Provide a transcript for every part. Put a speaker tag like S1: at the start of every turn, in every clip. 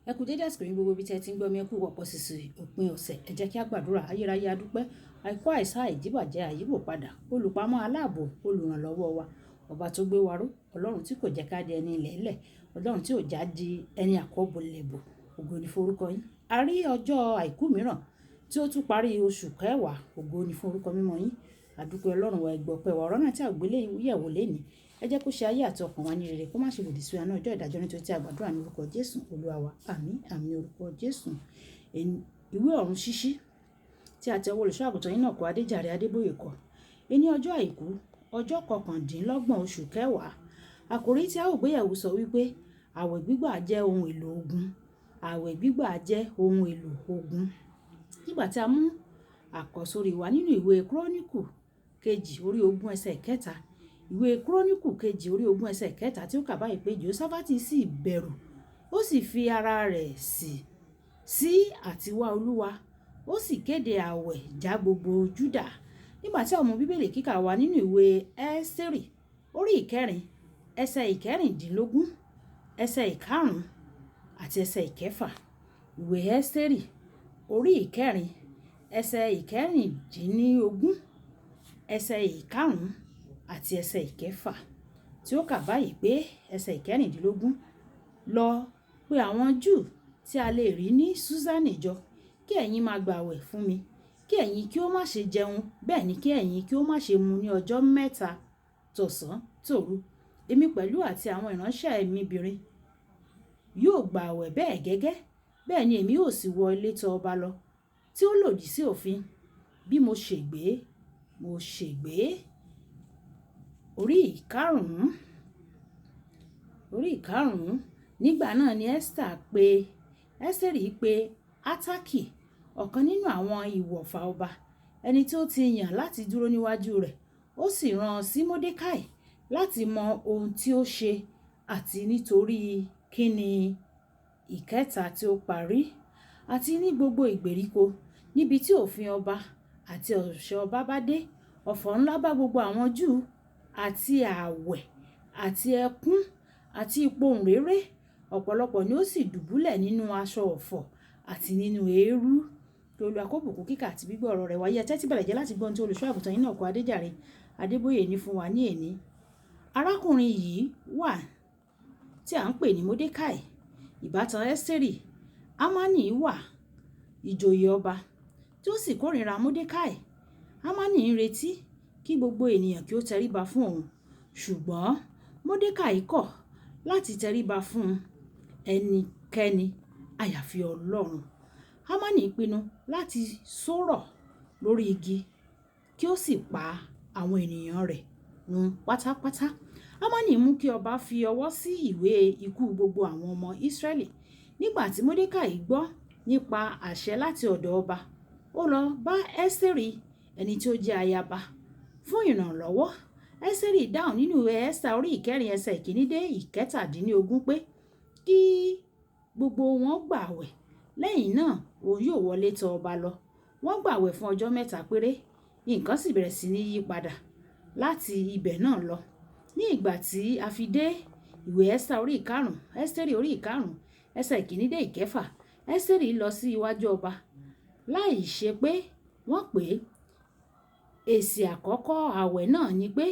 S1: Ẹ kú dédé àsìkò yín gbogbo ibi tí ẹ ti ń gbọ́ mi, ẹ kú wọ̀pọ̀ sísè òpin ọ̀sẹ̀. Ẹ jẹ́ kí a gbàdúrà. Ayérayé a dúpẹ́, àìkú àìsá àìjíbàjẹ́ àyíbò padà, olùpamọ́ aláàbò, olùrànlọ́wọ́ wa, ọba tó gbé wa ró, ọlọ́run tí kò jẹ́ ká di ẹni ilẹ̀ẹ́lẹ̀, ọlọ́run tí ò já di ẹni àkọ́bọ̀lẹ̀bọ̀. Ògo ni fún orúkọ yín. A rí ọjọ́ àìkú mìíràn tí ó tún parí oṣù kẹwàá. Ògo ni fún orúkọ mímọ́ yín. A dúpẹ́ ọlọ́run wa, ẹ gbọ́ pẹ́ wa. Ọ̀rọ̀ náà tí a gbé yẹ̀wò lénìí, ẹ jẹ́ kó ṣe ayé àti ọkàn wa ní rere, kó má ṣe lòdì sí wa náà ọjọ́ ìdájọ́, nítorí tí a gbàdúrà ní orúkọ Jésù Olúwa wa. Àmín àmín orúkọ Jésù. Ìwé ọ̀run ṣíṣí tí a tẹ ọwọ́ olùṣọ́ àgùntàn Enoch Adeboye kọ. Ní ọjọ́ àìkú ọjọ́ 29 oṣù kẹwàá. Àkòrí tí a ó gbé yẹ̀wò sọ wípé àwẹ̀ gbígbà jẹ́ ohun èlò ogun. Àwẹ̀ gbígbà jẹ́ ohun èlò ogun. Nígbà tí a mú àkọ́sórí wa nínú ìwé Kíróníkù kejì orí 20 ẹsẹ̀ 3. Ìwé Kíróníkù kejì orí 20 ẹsẹ̀ 3 tí ó kà báyìí pé Jèhóṣáfátì sì bẹ̀rù, ó sì fi ara rẹ̀ sí àtiwá Olúwa, ó sì kéde àwẹ̀ já gbogbo Júdà. Nígbà tí àwọn ọmọ bíbélì kíkà wa nínú ìwé Ẹ́sítérì orí 4 ẹsẹ̀ 14, ẹsẹ̀ 5 àti ẹsẹ̀ 6. Ìwé Ẹ́sítérì orí 4 ẹsẹ̀ 14, ẹsẹ̀ 5 àti ẹsẹ̀ 6 tí ó kà báyìí pé ẹsẹ̀ 14, lọ pé àwọn Júù tí a lè rí ní Súsánì jọ, kí ẹ̀yin máa gbààwẹ̀ fún mi, kí ẹ̀yin kí ó má ṣe jẹun, bẹ́ẹ̀ ni kí ẹ̀yin kí ó má ṣe mu ní ọjọ́ 3 tọ̀sán tòru. Èmi pẹ̀lú àti àwọn ìránṣẹ́ mi bìnrin yóò gbààwẹ̀ bẹ́ẹ̀ gẹ́gẹ́, bẹ́ẹ̀ ni èmi yóò sì wọ ilé tọ̀ ọba lọ tí ó lòdì sí òfin. Bí mo ṣègbé, mo ṣègbé. Orí ìkarùn-ún. Nígbà náà ni Ẹ́sítérì pé Átàkì, ọ̀kan nínú àwọn ìwọ̀fà ọba, ẹni tí ó ti yàn láti dúró níwájú rẹ̀, ó sì rán sí Módékáì láti mọ ohun tí ó ṣe àti nítorí kíni ìkẹta tí ó parí, àti ní gbogbo ìgbèríko níbi tí òfin ọba àti ọ̀ṣẹ́ ọba bá dé, ọ̀fọ̀ ńlá bá gbogbo àwọn Júù, àti ààwẹ̀ àti ẹkún àti ìpohùnréré. Ọ̀pọ̀lọpọ̀ ni ó sì dùbúlẹ̀ nínú aṣọ ọ̀fọ̀ àti nínú eérú. Kí Olúwa kó bùkún kíkà àti gbígbọ́ ọ̀rọ̀ rẹ̀ wáyé. Ẹ tẹ́tí bẹ̀rẹ̀ jẹ́ láti gbọ́ ohun tí olùṣọ́ àgùntàn Enoch Adeboye ní fún wa ní èní. Arákùnrin yìí wà tí à ń pè ní Módékáì, ìbátan Ẹ́sítérì. Hámánì wà, ìjòyè ọba, tí ó sì kórìíra Módékáì. Hámánì ń retí kí gbogbo ènìyàn kí ó tẹríba fún òun, ṣùgbọ́n Módékáì kọ̀ láti tẹríba fún ẹnikẹ́ni àyàfi Ọlọ́run. Hámánì pinnu láti sọ̀rọ̀ lórí igi kí ó sì pa àwọn ènìyàn rẹ̀ run pátápátá. Hámánì mú kí ọba fi ọwọ́ sí ìwé ikú gbogbo àwọn ọmọ Ísírẹ́lì. Nígbà tí Módékáì gbọ́ nípa àṣẹ láti ọ̀dọ̀ ọba, ó lọ bá Ẹ́sítérì, ẹni tí ó jẹ́ ayaba, fún ìrànlọ́wọ́. Ẹ́sítérì dáhùn nínú ìwé Ẹ́sítà orí 4 ẹsẹ̀ 1 dé 17 pé kí gbogbo wọn gbààwẹ̀, lẹ́yìn náà òun yóò wọlé tọ̀ ọba lọ. Wọ́n gbààwẹ̀ fún ọjọ́ 3 péré. Nǹkan sì bẹ̀rẹ̀ sí ní yí padà láti ibẹ̀ náà lọ. Ní ìgbà tí a fi dé ìwé Ẹ́sítérì orí 5 ẹsẹ̀ 1 dé 6, Ẹ́sítérì lọ sí iwájú ọba láì ṣe pé wọ́n pè é. Èsì àkọ́kọ́ àwẹ̀ náà ni pé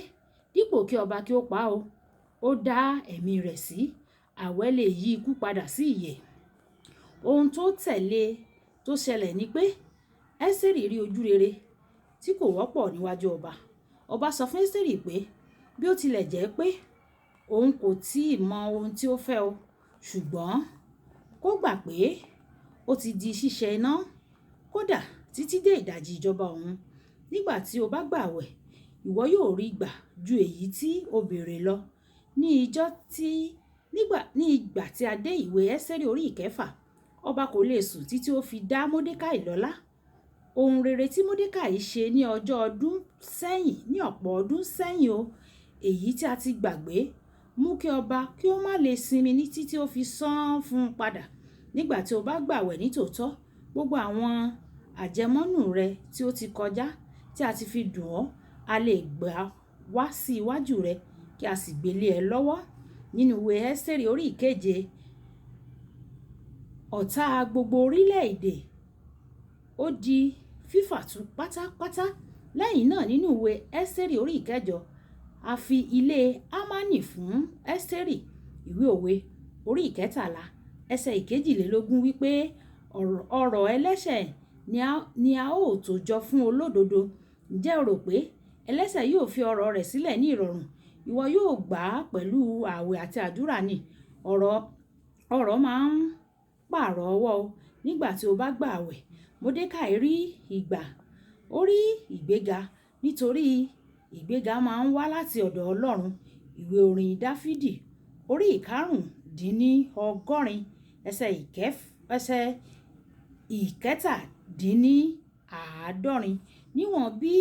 S1: dípò kí ọba kí ó pa ó dá ẹ̀mí rẹ̀ sí. Àwẹ̀ lè yí ikú padà sí ìyè. Ohun tó tẹ̀lé tó ṣẹlẹ̀ ni pé Ẹ́sítérì rí ojú rere tí kò wọ́pọ̀ níwájú ọba. Ọba sọ fún Ẹ́sítérì pé bí ó tilẹ̀ jẹ́ pé òun kò tíì mọ ohun tí ó fẹ́ ṣùgbọ́n kó gbà pé ó ti di ṣíṣe iná kódà títí dé ìdajì ìjọba òun. Nígbà tí o bá gbààwẹ̀, ìwọ yóò rí gbà ju èyí tí o béèrè lọ. Ní ìgbà tí a dé ìwé Ẹ́sítérì orí 6, ọba kò lè sùn títí ó fi dá Módékáì lọ́lá. Ohun rere tí Módékáì ṣe ní ọ̀pọ̀ ọdún sẹ́yìn èyí tí a ti gbàgbé, mú kí ọba kí ó má lè sinmi ní títí ó fi san fún un padà. Nígbà tí o bá gbààwẹ̀ nítòótọ́, gbogbo àwọn àjẹmọ́nú rẹ tí ó ti kọjá tí a ti fi dùn ọ́, a lè gbà wá sí iwájú rẹ kí a sì gbélé ẹ lọ́wọ́. Nínú ìwé Ẹ́sítérì orí 7 ọ̀tá gbogbo orílẹ̀-èdè ó di fífàtú pátápátá. Lẹ́yìn náà nínú ìwé Ẹ́sítérì orí ìkẹjọ a fi ilé Hámánì fún Ẹ́sítérì. Ìwé òwe orí ìkẹtàlá ẹsẹ̀ ìkejìlélógún wípé ọ̀rọ̀ ẹlẹ́ṣẹ̀ ni a ó tò jọ fún olódodo. Ǹjẹ́ o rò pé ẹlẹ́ṣẹ̀ yóò fi ọrọ̀ rẹ̀ sílẹ̀ ní ìrọ̀rùn? Ìwọ yóò gbà á pẹ̀lú ààwẹ̀ àti àdúrà ni. Ọrọ̀ máa ń pààrọ̀ ọwọ́ o nígbà tí o bá gba ààwẹ̀. Módékáì rí ìgbéga nítorí ìgbéga máa ń wá láti ọ̀dọ̀ Ọlọ́run. Ìwé orin Dáfídì orí ìkarùndínlọ́gọ́rin ẹsẹ̀ ìkẹtàdínníàádọ́rin. Níwọ̀n bí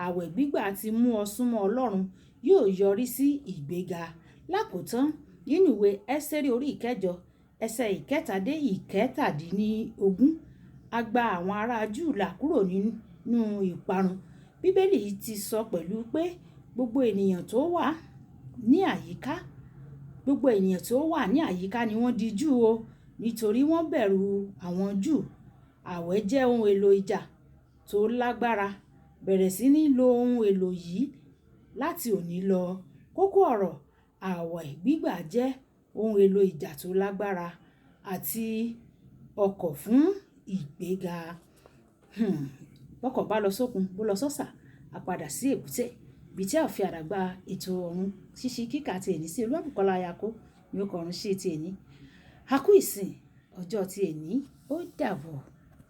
S1: ààwẹ̀ gbígbà ti mú ọ súnmọ́ Ọlọ́run yóò yọrí sí ìgbéga. Lákòótán nínú ìwé Ẹ́sítérì orí ìkẹjọ ẹsẹ̀ ìkẹtàdé ìkẹtàdínlógún a gba àwọn ará Júù là kúrò nínú ìparun. Bíbélì ti sọ pẹ̀lú pé gbogbo ènìyàn tó wà ní àyíká ni wọ́n di Júù o nítorí wọ́n bẹ̀rù àwọn Júù. Ààwẹ̀ jẹ́ ohun èlò ìjà tó lágbára. Bẹ̀rẹ̀ sí ní lo ohun èlò yìí láti òní lọ. Kókó ọ̀rọ̀: ààwẹ̀ gbígbà jẹ́ ohun èlò ìjà tó lágbára àti ọkọ̀ fún ìgbéga. Bọ́kọ̀ bá lọ sókun bó lọ sọ́sà a padà sí èbúté. Ibi tí a fi àdàgbà ètò ọ̀run ṣíṣí kíkà ti èní sí Olúwàbùkọ́lá Ayako ní ó kọrun sí ti èní. A kú ìsìn ọjọ́ ti èní ó dàbọ̀.